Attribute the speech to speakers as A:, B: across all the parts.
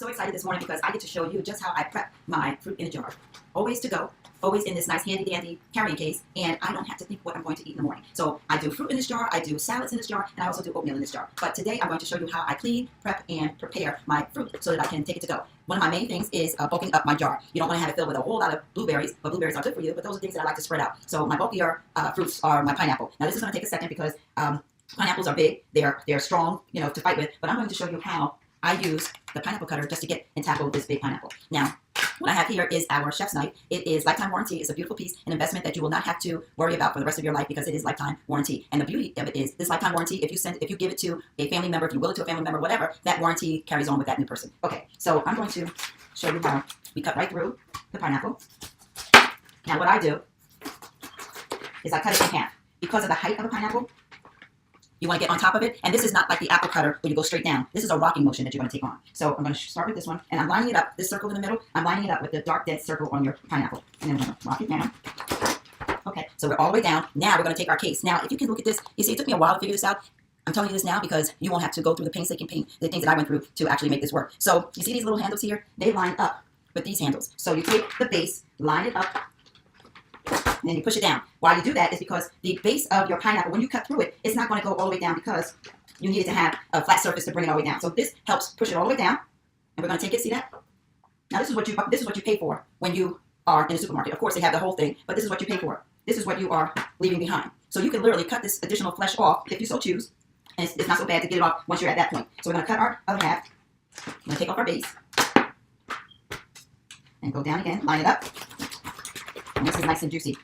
A: so excited this morning because I get to show you just how I prep my fruit in a jar. Always to go, always in this nice handy dandy carrying case, and I don't have to think what I'm going to eat in the morning. So I do fruit in this jar, I do salads in this jar, and I also do oatmeal in this jar. But today I'm going to show you how I clean, prep, and prepare my fruit so that I can take it to go. One of my main things is bulking up my jar. You don't want to have it filled with a whole lot of blueberries, but blueberries are good for you, but those are things that I like to spread out. So my bulkier fruits are my pineapple. Now this is going to take a second because pineapples are big, they're strong, to fight with, but I'm going to show you how I use the pineapple cutter just to get and tackle this big pineapple. Now, what I have here is our chef's knife. It is lifetime warranty. It's a beautiful piece, an investment that you will not have to worry about for the rest of your life because it is lifetime warranty. And the beauty of it is this lifetime warranty, if you give it to a family member, if you will it to a family member, whatever, that warranty carries on with that new person. Okay, so I'm going to show you how we cut right through the pineapple. Now what I do is I cut it in half. Because of the height of a pineapple, you want to get on top of it, and this is not like the apple cutter where you go straight down. This is a rocking motion that you're going to take on. So I'm going to start with this one, and I'm lining it up, this circle in the middle, I'm lining it up with the dark, dense circle on your pineapple. And then we're going to rock it down. Okay, so we're all the way down. Now we're going to take our case. Now, if you can look at this, you see it took me a while to figure this out. I'm telling you this now because you won't have to go through the painstaking the things that I went through to actually make this work. So you see these little handles here? They line up with these handles. So you take the base, line it up, and then you push it down. Why you do that is because the base of your pineapple, when you cut through it, it's not going to go all the way down because you need it to have a flat surface to bring it all the way down. So this helps push it all the way down, and we're going to take it. See that? Now this is what you pay for when you are in a supermarket. Of course, they have the whole thing, but this is what you pay for. This is what you are leaving behind. So you can literally cut this additional flesh off if you so choose, and it's not so bad to get it off once you're at that point. So we're going to cut our other half. We're going to take off our base and go down again, line it up. And this is nice and juicy.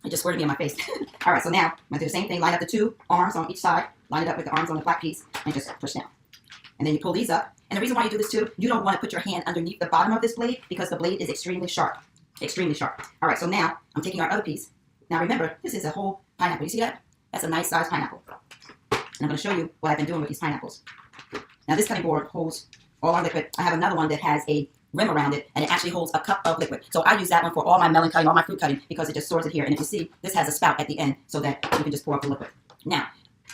A: It just squirted me in my face. All right, so now I'm going to do the same thing. Line up the two arms on each side. Line it up with the arms on the flat piece and just push down. And then you pull these up. And the reason why you do this too, you don't want to put your hand underneath the bottom of this blade because the blade is extremely sharp. Extremely sharp. All right, so now I'm taking our other piece. Now remember, this is a whole pineapple. You see that? That's a nice sized pineapple. And I'm going to show you what I've been doing with these pineapples. Now this cutting board holds all our liquid. I have another one that has a rim around it, and it actually holds a cup of liquid. So I use that one for all my melon cutting, all my fruit cutting, because it just stores it here. And if you see, this has a spout at the end so that you can just pour up the liquid. Now,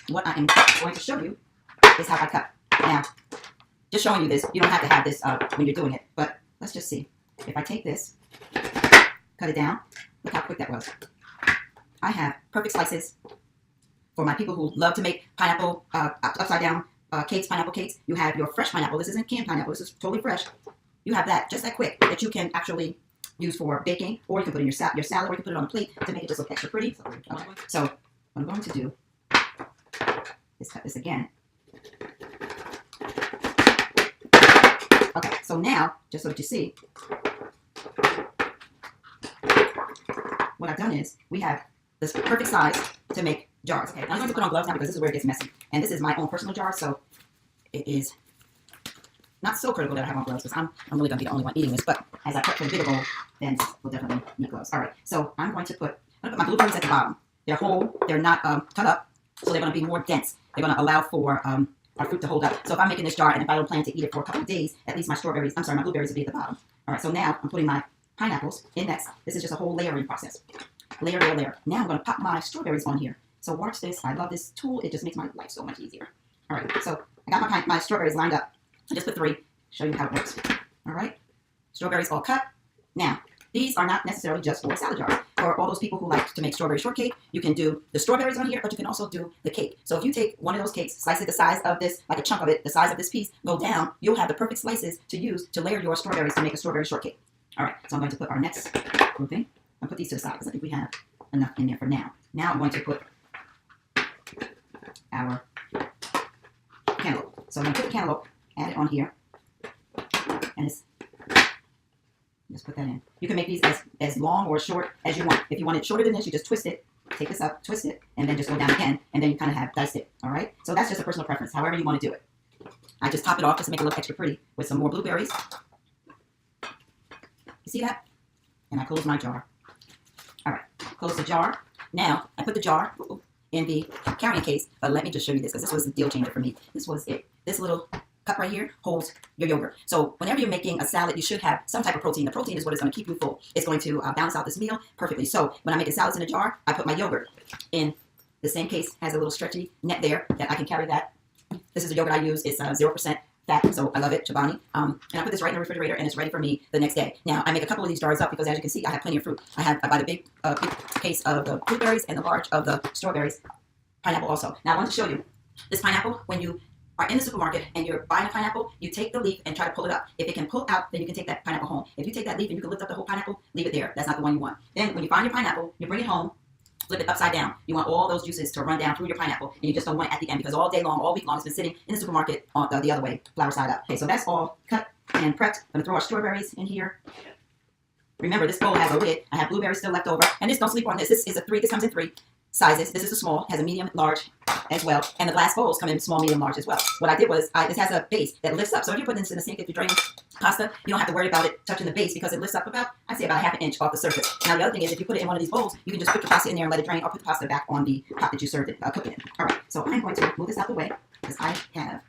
A: what I am going to show you is how I cut. Now, just showing you this, you don't have to have this when you're doing it, but let's just see. If I take this, cut it down, look how quick that was. I have perfect slices for my people who love to make pineapple upside down cakes, pineapple cakes. You have your fresh pineapple. This isn't canned pineapple. This is totally fresh. You have that just that quick that you can actually use for baking, or you can put it in your salad, or you can put it on a plate to make it just look extra pretty. So what I'm going to do is cut this again. Okay, so now, just so that you see, what I've done is we have this perfect size to make jars. Okay, I'm going to put on gloves now because this is where it gets messy. And this is my own personal jar, so it is not so critical that I have on gloves because I'm really going to be the only one eating this. But as I cut for the bigger bowl, then we'll definitely need gloves. All right, so I'm going to put my blueberries at the bottom. They're whole. They're not cut up, so they're going to be more dense. They're going to allow for our fruit to hold up. So if I'm making this jar and if I don't plan to eat it for a couple of days, at least my blueberries will be at the bottom. All right, so now I'm putting my pineapples in next. This is just a whole layering process. Layer, layer, layer. Now I'm going to pop my strawberries on here. So watch this. I love this tool. It just makes my life so much easier. All right, so I got my strawberries lined up. I just put 3. Show you how it works. All right, strawberries all cut. Now, these are not necessarily just for salad jars. For all those people who like to make strawberry shortcake, you can do the strawberries on here, but you can also do the cake. So if you take one of those cakes, slice it the size of this, like a chunk of it, the size of this piece, go down, you'll have the perfect slices to use to layer your strawberries to make a strawberry shortcake. All right, so I'm going to put our next grouping. I'll put these to the side because I think we have enough in there for now. Now I'm going to put our cantaloupe. So I'm going to put the cantaloupe, add it on here, and just put that in. You can make these as long or short as you want. If you want it shorter than this, you just twist it, take this up, twist it, and then just go down again, and then you kind of have diced it, all right? So that's just a personal preference, however you want to do it. I just top it off just to make it look extra pretty with some more blueberries. You see that? And I close my jar. All right, close the jar. Now, I put the jar in the carrying case, but let me just show you this because this was the deal changer for me. This was it. This little cup right here holds your yogurt. So whenever you're making a salad, you should have some type of protein. The protein is what is going to keep you full. It's going to balance out this meal perfectly. So when I'm making salads in a jar, I put my yogurt in the same case. Has a little stretchy net there that I can carry that. This is the yogurt I use. It's 0% fat, so I love it, Chobani. And I put this right in the refrigerator, and it's ready for me the next day. Now, I make a couple of these jars up because, as you can see, I have plenty of fruit. I buy the big case of the blueberries and the large of the strawberries. Pineapple also. Now, I want to show you this pineapple. When you are in the supermarket and you're buying a pineapple, you take the leaf and try to pull it up. If it can pull out, then you can take that pineapple home. If you take that leaf and you can lift up the whole pineapple, leave it there. That's not the one you want. Then, when you find your pineapple, you bring it home, flip it upside down. You want all those juices to run down through your pineapple, and you just don't want it at the end because all day long, all week long, it's been sitting in the supermarket on the other way, flower side up. Okay, so that's all cut and prepped. I'm gonna throw our strawberries in here. Remember, this bowl has a lid. I have blueberries still left over, and this, don't sleep on this. This comes in 3 sizes. This is a small, has a medium, large as well, and the glass bowls come in small, medium, large as well. What I did was, this has a base that lifts up. So if you put this in the sink, if you're draining pasta, you don't have to worry about it touching the base because it lifts up about, I'd say about a half an inch off the surface. Now the other thing is, if you put it in one of these bowls, you can just put your pasta in there and let it drain, or put the pasta back on the pot that you served it, cook it in. All right, so I'm going to move this out the way because I have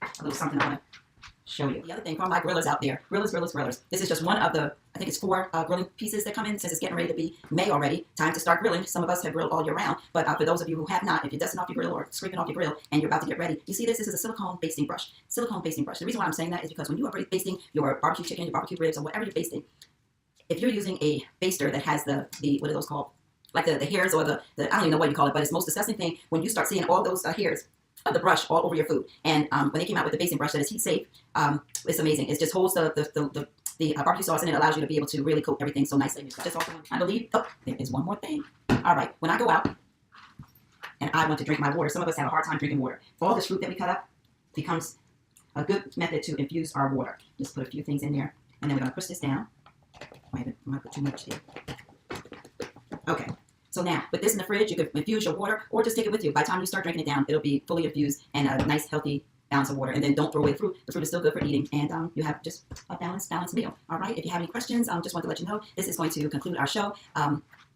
A: a little something I want to show you. The other thing for my grillers out there, grillers. This is just one of the, I think it's 4 grilling pieces that come in since it's getting ready to be May already. Time to start grilling. Some of us have grilled all year round, but for those of you who have not, if you're dusting off your grill or scraping off your grill and you're about to get ready, you see this is a silicone basting brush. Silicone basting brush. The reason why I'm saying that is because when you are basting your barbecue chicken, your barbecue ribs, or whatever you're basting, if you're using a baster that has the what are those called? Like the hairs or the I don't even know what you call it, but it's the most disgusting thing when you start seeing all those hairs of the brush all over your food. And when they came out with the basting brush that is heat safe, it's amazing. It just holds the barbecue sauce and it allows you to be able to really coat everything so nicely. Just also, I believe, oh, there is one more thing. All right, when I go out and I want to drink my water, some of us have a hard time drinking water. All this fruit that we cut up becomes a good method to infuse our water. Just put a few things in there, and then we're going to push this down. I might put too much here. Okay. So now, with this in the fridge, you can infuse your water or just take it with you. By the time you start drinking it down, it'll be fully infused and a nice, healthy ounce of water. And then don't throw away the fruit. The fruit is still good for eating. And you have just a balanced meal. All right? If you have any questions, just want to let you know, this is going to conclude our show.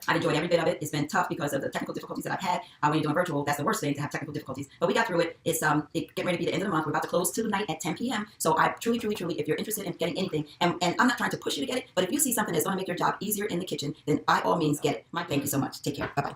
A: I've enjoyed every bit of it. It's been tough because of the technical difficulties that I've had. When you're doing virtual, that's the worst thing, to have technical difficulties. But we got through it. It's getting ready to be the end of the month. We're about to close tonight at 10 p.m. So I truly, if you're interested in getting anything, and I'm not trying to push you to get it, but if you see something that's going to make your job easier in the kitchen, then by all means get it. Thank you so much. Take care. Bye-bye.